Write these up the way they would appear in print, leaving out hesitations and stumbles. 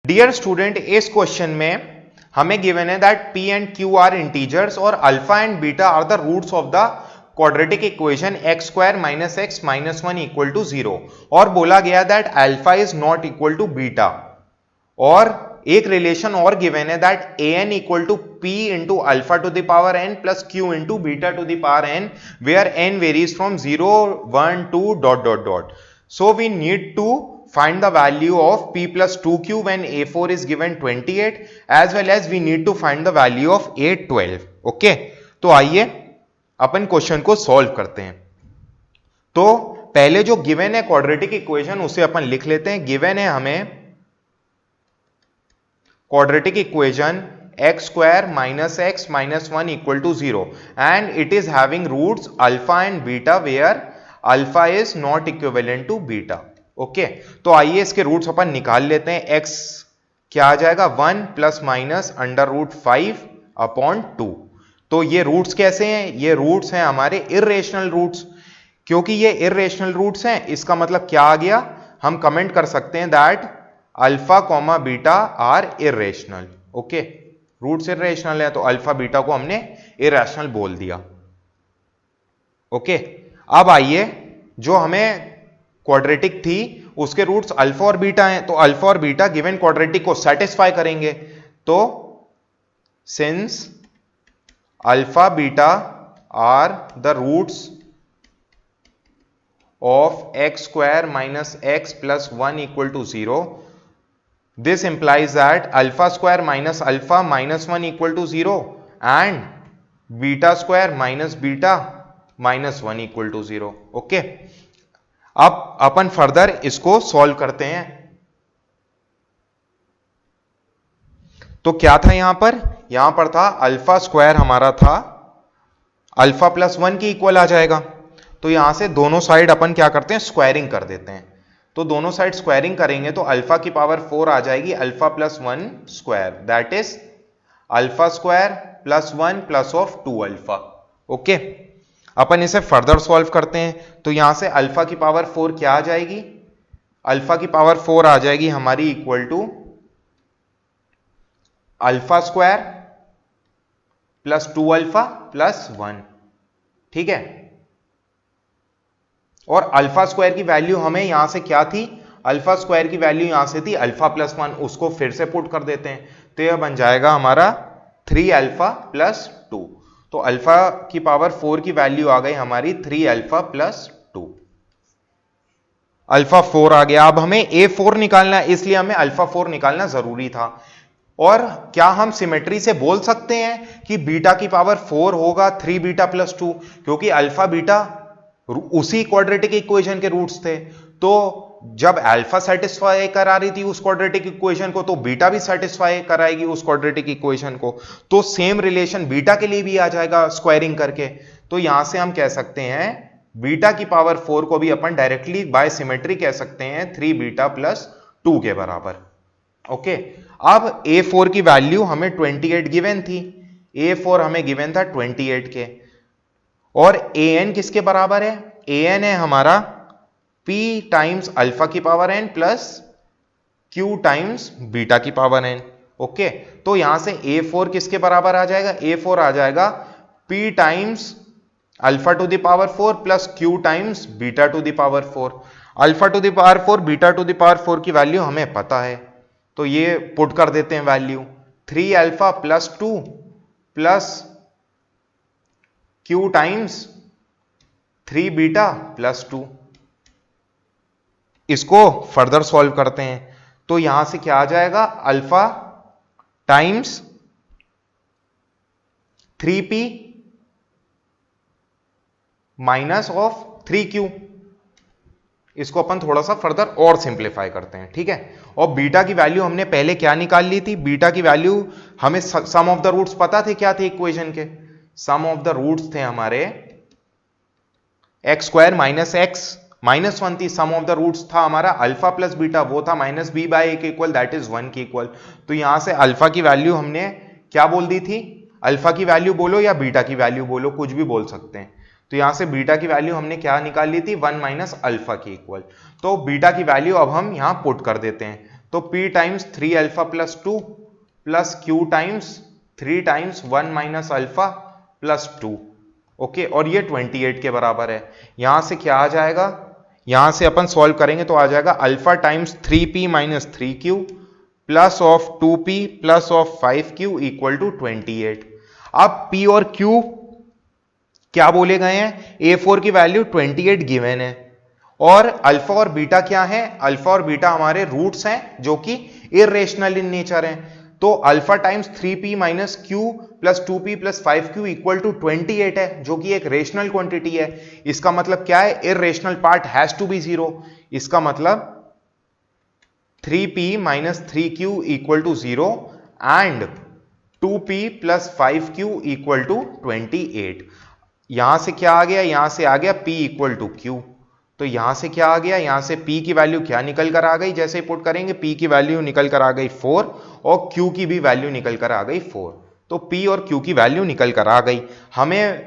Dear student, इस question में हमें गिवन है that p and q are integers और alpha and beta are the roots of the quadratic equation x square minus x minus one equal to 0 और बोला गया that alpha is not equal to beta. और एक relation और given है that A N equal to P into alpha to the power N plus Q into beta to the power N where N varies from 0 1 2 dot dot dot. So we need to find the value of p plus 2q when a4 is given 28 as well as we need to find the value of a12। Okay, तो आइए अपन question को solve करते हैं। तो पहले जो given है quadratic equation उसे अपन लिख लेते हैं। गिवन है हमें quadratic equation x square minus one equal to 0 and it is having roots alpha and beta where alpha is not equivalent to beta. Okay, तो आइए इसके रूट्स अपन निकाल लेते हैं। x क्या आ जाएगा 1 plus minus under root 5 upon 2। तो ये रूट्स कैसे हैं? ये रूट्स हैं हमारे इर्रेशनल रूट्स। क्योंकि ये इर्रेशनल रूट्स हैं इसका मतलब क्या आ गया, हम कमेंट कर सकते हैं that alpha comma beta are irrational. Okay, roots irrational है तो अल्फा बीटा को हमने इर्रेशनल बोल दिया। ओके, अब आइए जो हमें क्वाड्रेटिक थी उसके रूट्स अल्फा और बीटा हैं, तो अल्फा और बीटा गिवन क्वाड्रेटिक को सेटिस्फाई करेंगे। तो since alpha beta are the roots of x square minus x plus one equal to 0, this implies that alpha square minus alpha minus one equal to 0 and beta square minus beta minus one equal to 0। Okay, अब अपन further इसको solve करते हैं। तो क्या था यहां पर था अल्फा स्क्वायर हमारा था अल्फा प्लस वन की इक्वल आ जाएगा। तो यहां से दोनों साइड अपन क्या करते हैं, स्क्वायरिंग कर देते हैं। तो दोनों साइड स्क्वायरिंग करेंगे तो अल्फा की पावर 4 आ जाएगी alpha plus one square, that is alpha square plus one plus of 2 alpha. Okay, अपन इसे फर्दर सॉल्व करते हैं। तो यहां से अल्फा की पावर 4 क्या आ जाएगी, अल्फा की पावर 4 आ जाएगी हमारी equal to alpha square plus 2 alpha plus 1। ठीक है, और अल्फा स्क्वायर की वैल्यू हमें यहां से क्या थी, अल्फा स्क्वायर की वैल्यू यहां से थी अल्फा प्लस 1, उसको फिर से पुट कर देते हैं। तो यह बन जाएगा हमारा 3 अल्फा प्लस 2। तो अल्फा की पावर 4 की वैल्यू आ गई हमारी 3 अल्फा प्लस 2। अल्फा 4 आ गया। अब हमें A4 निकालना है, इसलिए हमें अल्फा 4 निकालना जरूरी था। और क्या हम सिमेट्री से बोल सकते हैं कि बीटा की पावर 4 होगा 3 बीटा प्लस 2, क्योंकि अल्फा बीटा उसी क्वाड्रेटिक इक्वेशन के रूट्स थे। तो जब अल्फा सेटिस्फाई करा रही थी उस क्वाड्रेटिक इक्वेशन को, तो बीटा भी सेटिस्फाई कराएगी उस क्वाड्रेटिक इक्वेशन को। तो सेम रिलेशन बीटा के लिए भी आ जाएगा स्क्वायरिंग करके। तो यहां से हम कह सकते हैं बीटा की पावर 4 को भी अपन डायरेक्टली बाय सिमेट्री कह सकते हैं 3 बीटा प्लस 2 के बराबर। ओके, अब A4 की वैल्यू हमें 28 गिवन थी, A4 हमें गिवन था 28 के, और an किसके बराबर है, an है हमारा p टाइम्स अल्फा की power n plus q times beta की पावर n। ओके, तो यहां से A4 किसके बराबर आ जाएगा, A4 आ जाएगा p times alpha to the power 4 plus q times beta to the power 4। Alpha to the power 4 beta to the power 4 की value हमें पता है, तो ये पुट कर देते हैं value 3 alpha plus 2 plus q times 3 beta plus 2। इसको फर्दर सॉल्व करते हैं। तो यहां से क्या आ जाएगा, alpha times 3p minus of 3q। इसको अपन थोड़ा सा फर्दर और सिंप्लीफाई करते हैं। ठीक है, और बीटा की वैल्यू हमने पहले क्या निकाल ली थी, बीटा की वैल्यू हमें सम ऑफ द रूट्स पता थे, क्या थे इक्वेशन के, सम ऑफ द रूट्स थे हमारे x square minus x minus 1 थी, सम ऑफ द रूट्स था हमारा अल्फा प्लस बीटा, वो था माइनस बी बाई ए के इक्वल, दैट इज 1 के इक्वल। तो यहां से अल्फा की वैल्यू हमने क्या बोल दी थी, अल्फा की वैल्यू बोलो या बीटा की वैल्यू बोलो, कुछ भी बोल सकते हैं। तो यहां से बीटा की वैल्यू हमने क्या निकाल ली थी, 1 माइनस अल्फा की इक्वल। तो बीटा की वैल्यू अब हम यहां पुट कर देते हैं। तो तो p times 3 alpha plus 2 plus q times 3 times 1 minus alpha plus 2। Okay, और ये 28 के बराबर है। यहां से क्या आ जाएगा, यहां से अपन सॉल्व करेंगे तो आ जाएगा alpha times 3p minus 3q plus of 2p plus of 5q equal to 28। अब p और q क्या बोले गए हैं, A4 की वैल्यू 28 गिवन है और अल्फा और बीटा क्या है, अल्फा और बीटा हमारे रूट्स हैं जो कि इरेशनल इन नेचर हैं। तो alpha times 3p minus q plus 2p plus 5q equal to 28 है जो कि एक रेशनल क्वांटिटी है। इसका मतलब क्या है, irrational part has to be 0। इसका मतलब 3p minus 3q equal to 0 and 2p plus 5q equal to 28। यहां से क्या आ गया, यहां से आ गया p इक्वल टू q। तो यहां से क्या आ गया, यहां से p की वैल्यू क्या निकल कर आ गई, जैसे पुट करेंगे p की वैल्यू निकल कर आ गई 4 और q की भी वैल्यू निकल कर आ गई 4। तो p और q की वैल्यू निकल कर आ गई। हमें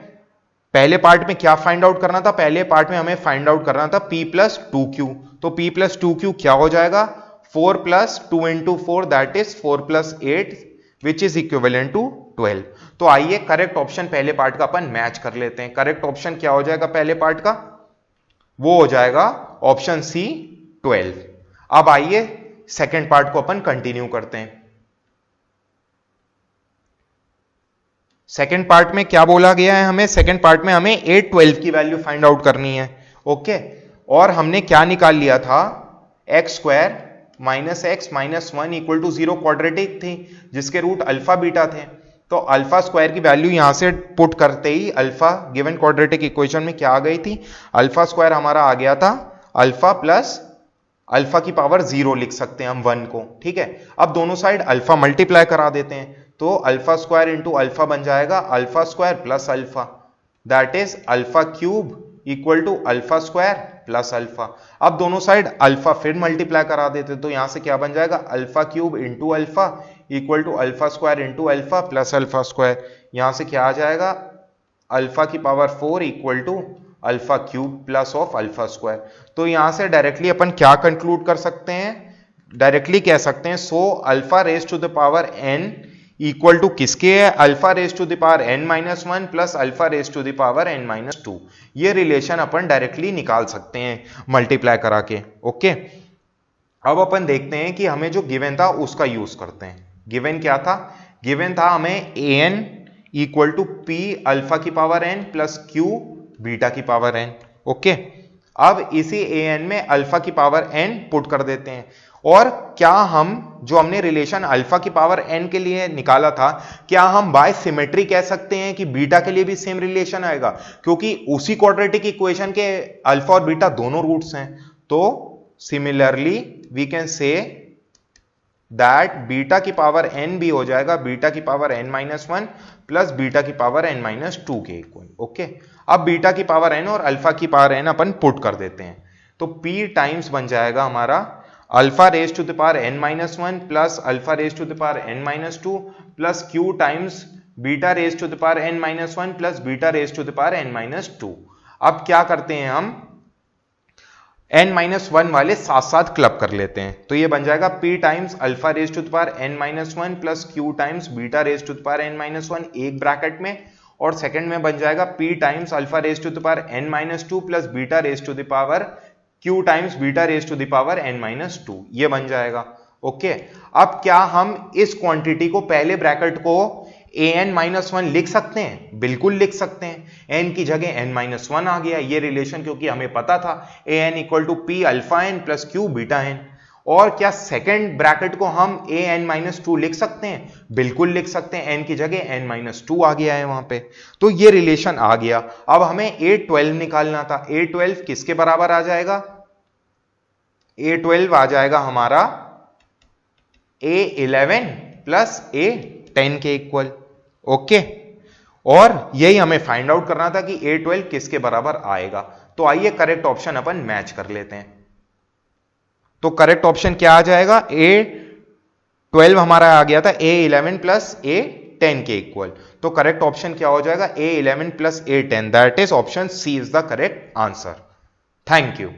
पहले पार्ट में क्या फाइंड आउट करना था, पहले पार्ट में हमें फाइंड आउट करना था p प्लस 2q। तो p प्लस 2q क्या हो जाएगा, 4 plus 2 into 4 that is 4 plus 8 which is equivalent to 12। तो आइए करेक्ट ऑप्शन पहले पार्ट का अपन मैच कर लेते हैं। करेक्ट ऑप्शन क्या हो जाएगा पहले पार्ट का, वो हो जाएगा ऑप्शन सी 12। अब आइए सेकंड पार्ट को अपन कंटिन्यू करते हैं। सेकंड पार्ट में क्या बोला गया है हमें, सेकंड पार्ट में हमें 8 12 की वैल्यू फाइंड आउट करनी है। ओके, और हमने क्या निकाल लिया था, x square minus x minus 1 equal to 0 quadratic थी जिसके रूट अल्फा बीटा थे। तो अल्फा स्क्वायर की वैल्यू यहां से पुट करते ही अल्फा गिवन क्वाड्रेटिक इक्वेशन में क्या आ गई थी, अल्फा स्क्वायर हमारा आ गया था अल्फा प्लस अल्फा की पावर 0 लिख सकते हैं हम 1 को। ठीक है, अब दोनों साइड अल्फा मल्टीप्लाई करा देते हैं तो अल्फा स्क्वायर इंटू अल्फा बन जाएगा alpha square plus alpha that is alpha cube equal to alpha square plus alpha. अब दोनों साइड अल्फा फिर मल्टीप्लाई करा देते तो यहां से क्या बन जाएगा, alpha cube into alpha equal to alpha square into alpha plus alpha square. यहां से क्या आ जाएगा, अल्फा की power 4 equal to alpha cube plus of alpha square. तो यहां से डायरेक्टली अपन क्या कंक्लूड कर सकते हैं, डायरेक्टली कह सकते हैं so alpha raise to the power n equal to किसके है, alpha raise to the power n minus 1 plus alpha raise to the power n minus 2। ये रिलेशन अपन डायरेक्टली निकाल सकते हैं मल्टीप्लाई करा के। ओके, अब अपन देखते हैं कि हमें जो गिवन था उसका यूज करते हैं। गिवन क्या था, गिवन था हमें an equal to p alpha की power n plus q beta की पावर n। ओके, अब इसी an में अल्फा की पावर n पुट कर देते हैं और क्या हम जो हमने रिलेशन अल्फा की पावर n के लिए निकाला था, क्या हम बाय सिमेट्री कह सकते हैं कि बीटा के लिए भी सेम रिलेशन आएगा, क्योंकि उसी क्वाड्रेटिक इक्वेशन के अल्फा और बीटा दोनों रूट्स हैं। तो similarly we can say that beta की पावर n भी हो जाएगा बीटा की power n minus 1 plus beta की पावर n माइनस 2 के इक्वल। ओके, अब बीटा की पावर n और अल्फा की पावर n अपन पुट कर देते हैं तो p टाइम्स बन जाएगा हमारा alpha raise to the power n minus 1 plus alpha raise to the power n minus 2 plus q times beta raise to the power n minus 1 plus beta raise to the power n minus 2। अब क्या करते हैं हम, n minus 1 वाले साथ साथ club कर लेते हैं तो ये बन जाएगा p times alpha raise to the power n minus 1 plus q times beta raise to the power n minus 1 एक ब्रैकेट में, और सेकंड में बन जाएगा p times alpha raise to the power n minus 2 plus beta raise to the power q times beta raise to the power n minus 2, ये बन जाएगा। Okay, अब क्या हम इस क्वांटिटी को पहले ब्रैकेट को an माइनस 1 लिख सकते हैं, बिल्कुल लिख सकते हैं। n की जगह n माइनस 1 आ गया ये रिलेशन, क्योंकि हमें पता था an equal to p alpha n plus q beta n। और क्या सेकंड ब्रैकेट को हम an माइनस 2 लिख सकते हैं, बिल्कुल लिख सकते हैं, n की जगह n माइनस 2 आ गया है वहां पे, तो ये रिलेशन आ गया। अब हमें a12 निकालना था, a12 किसके बराबर आ जाएगा, a12 आ जाएगा हमारा a11 प्लस a10 के इक्वल। ओके, और यही हमें फाइंड आउट करना था कि a12 किसके बराबर आएगा। तो आइए करेक्ट ऑप्शन अपन मैच कर लेते हैं। तो करेक्ट ऑप्शन क्या आ जाएगा, a12 हमारा आ गया था a11 प्लस a10 के इक्वल। तो करेक्ट ऑप्शन क्या हो जाएगा, a11 plus a10, that is option C is the correct answer. Thank you.